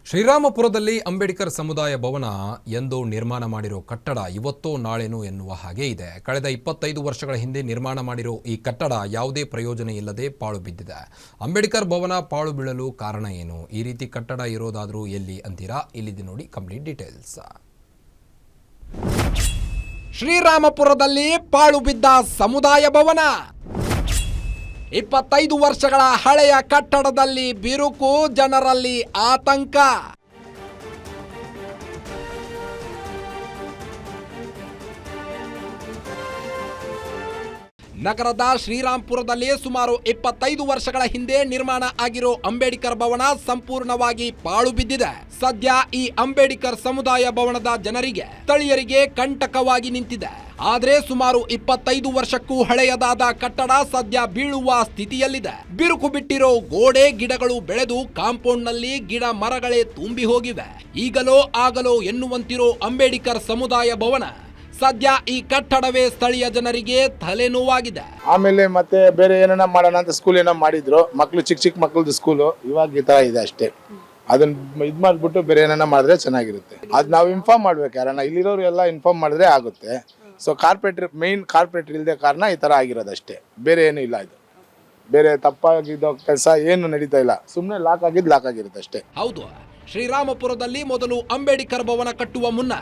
ಶ್ರೀರಾಮಪುರದಲ್ಲಿ ಅಂಬೇಡ್ಕರ್ ಸಮುದಾಯ ಭವನ ಎಂದು ನಿರ್ಮಾಣ ಮಾಡಿರೋ ಕಟ್ಟಡ ಇವತ್ತೋ ನಾಳೆನೋ ಎನ್ನುವ ಹಾಗೆ ಇದೆ. ಕಳೆದ 25 ವರ್ಷಗಳ ಹಿಂದೆ ನಿರ್ಮಾಣ ಮಾಡಿರೋ ಈ ಕಟ್ಟಡ ಯಾವುದೇ ಪ್ರಯೋಜನ ಇಲ್ಲದೆ ಪಾಳು ಬಿದ್ದಿದೆ. ಅಂಬೇಡ್ಕರ್ ಭವನ ಪಾಳು ಬೀಳಲು ಕಾರಣ ಏನು? ಈ ರೀತಿ ಕಟ್ಟಡ ಇರೋದಾದರೂ ಎಲ್ಲಿ ಅಂತೀರಾ? ಇಲ್ಲಿದೆ ನೋಡಿ ಕಂಪ್ಲೀಟ್ ಡೀಟೇಲ್ಸ್. ಶ್ರೀರಾಮಪುರದಲ್ಲಿ ಪಾಳು ಬಿದ್ದ ಸಮುದಾಯ ಭವನ. 25 ವರ್ಷಗಳ ಹಳೆಯ ಕಟ್ಟಡದಲ್ಲಿ ಬಿರುಕು, ಜನರಲ್ಲಿ ಆತಂಕ. ನಗರದ ಶ್ರೀರಾಮಪುರದಲ್ಲಿ ಸುಮಾರು 25 ವರ್ಷಗಳ ಹಿಂದೆ ನಿರ್ಮಾಣ ಆಗಿರೋ ಅಂಬೇಡ್ಕರ್ ಭವನ ಸಂಪೂರ್ಣವಾಗಿ ಪಾಳು ಬಿದ್ದಿದೆ. ಸದ್ಯ ಈ ಅಂಬೇಡ್ಕರ್ ಸಮುದಾಯ ಭವನದ ಜನರಿಗೆ, ಸ್ಥಳೀಯರಿಗೆ ಕಂಟಕವಾಗಿ ನಿಂತಿದೆ. ಆದರೆ ಸುಮಾರು 25 ವರ್ಷಕ್ಕೂ ಹಳೆಯದಾದ ಕಟ್ಟಡ ಸದ್ಯ ಬೀಳುವ ಸ್ಥಿತಿಯಲ್ಲಿದೆ. ಬಿರುಕು ಬಿಟ್ಟಿರೋ ಗೋಡೆ, ಗಿಡಗಳು ಬೆಳೆದು ಕಾಂಪೌಂಡ್ ನಲ್ಲಿ ಗಿಡ ಮರಗಳೇ ತುಂಬಿ ಹೋಗಿವೆ. ಈಗಲೋ ಆಗಲೋ ಎನ್ನುವಂತಿರೋ ಅಂಬೇಡ್ಕರ್ ಸಮುದಾಯ ಭವನ ಸದ್ಯ ಈ ಕಟ್ಟಡವೇ ಸ್ಥಳೀಯ ಜನರಿಗೆ ತಲೆನೋವಾಗಿದೆ. ಆಮೇಲೆ ಮತ್ತೆ ಬೇರೆ ಏನಾರ ಮಾಡೋಣ ಅಂತ ಸ್ಕೂಲ್ ಏನೋ ಮಾಡಿದ್ರು, ಮಕ್ಳು ಚಿಕ್ಕ ಮಕ್ಳದ್ದು ಸ್ಕೂಲು ಇವಾಗ ಈ ತರ ಇದೆ ಅಷ್ಟೇ. ಅದನ್ನ ಇದ್ ಮಾಡ್ಬಿಟ್ಟು ಬೇರೆ ಏನಾರ ಮಾಡಿದ್ರೆ ಚೆನ್ನಾಗಿರುತ್ತೆ. ಅದ್ ನಾವು ಇನ್ಫಾರ್ಮ್ ಮಾಡ್ಬೇಕು, ಯಾರನ್ನ ಇಲ್ಲಿರೋರು ಎಲ್ಲ ಇನ್ಫಾರ್ಮ್ ಮಾಡಿದ್ರೆ ಆಗುತ್ತೆ. ಸೊ ಮೇನ್ ಕಾರ್ಪೊರೇಟರ್ ಇಲ್ಲದೆ ಕಾರಣ ಈ ತರ ಆಗಿರೋದಷ್ಟೇ, ಬೇರೆ ಏನು ಇಲ್ಲ. ಇದು ಬೇರೆ ತಪ್ಪಾಗಿದ್ದ ಕೆಲಸ ಏನು ನಡೀತಾ ಇಲ್ಲ, ಸುಮ್ಮನೆ ಲಾಕ್ ಆಗಿರುತ್ತೆ ಅಷ್ಟೇ. ಹೌದು, ಶ್ರೀರಾಮಪುರದಲ್ಲಿ ಮೊದಲು ಅಂಬೇಡ್ಕರ್ ಭವನ ಕಟ್ಟುವ ಮುನ್ನ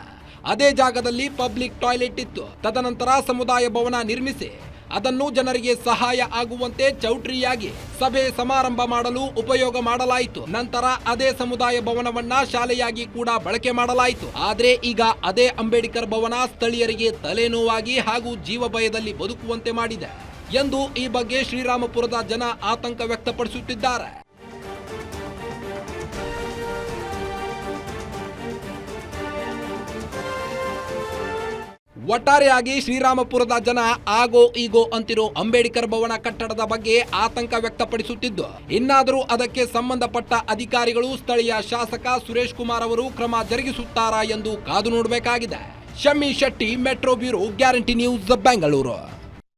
ಅದೇ ಜಾಗದಲ್ಲಿ ಪಬ್ಲಿಕ್ ಟಾಯ್ಲೆಟ್ ಇತ್ತು. ತದನಂತರ ಸಮುದಾಯ ಭವನ ನಿರ್ಮಿಸಿ ಅದನ್ನು ಜನರಿಗೆ ಸಹಾಯ ಆಗುವಂತೆ ಚೌಟ್ರಿಯಾಗಿ ಸಭೆ ಸಮಾರಂಭ ಮಾಡಲು ಉಪಯೋಗ ಮಾಡಲಾಯಿತು. ನಂತರ ಅದೇ ಸಮುದಾಯ ಭವನವನ್ನ ಶಾಲೆಯಾಗಿ ಕೂಡ ಬಳಕೆ ಮಾಡಲಾಯಿತು. ಆದ್ರೆ ಈಗ ಅದೇ ಅಂಬೇಡ್ಕರ್ ಭವನ ಸ್ಥಳೀಯರಿಗೆ ತಲೆನೋವಾಗಿ ಹಾಗೂ ಜೀವ ಭಯದಲ್ಲಿ ಬದುಕುವಂತೆ ಮಾಡಿದೆ ಎಂದು ಈ ಬಗ್ಗೆ ಶ್ರೀರಾಮಪುರದ ಜನ ಆತಂಕ ವ್ಯಕ್ತಪಡಿಸುತ್ತಿದ್ದಾರೆ. ಒಟ್ಟಾರೆಯಾಗಿ ಶ್ರೀರಾಮಪುರದ ಜನ ಆಗೋ ಈಗೋ ಅಂತಿರೋ ಅಂಬೇಡ್ಕರ್ ಭವನ ಕಟ್ಟಡದ ಬಗ್ಗೆ ಆತಂಕ ವ್ಯಕ್ತಪಡಿಸುತ್ತಿದ್ದು, ಇನ್ನಾದರೂ ಅದಕ್ಕೆ ಸಂಬಂಧಪಟ್ಟ ಅಧಿಕಾರಿಗಳು, ಸ್ಥಳೀಯ ಶಾಸಕ ಸುರೇಶ್ ಕುಮಾರ್ ಅವರು ಕ್ರಮ ಜರುಗಿಸುತ್ತಾರಾ ಎಂದು ಕಾದು ನೋಡಬೇಕಾಗಿದೆ. Shami Shetty, metro bureau, guarantee news, Bengaluru.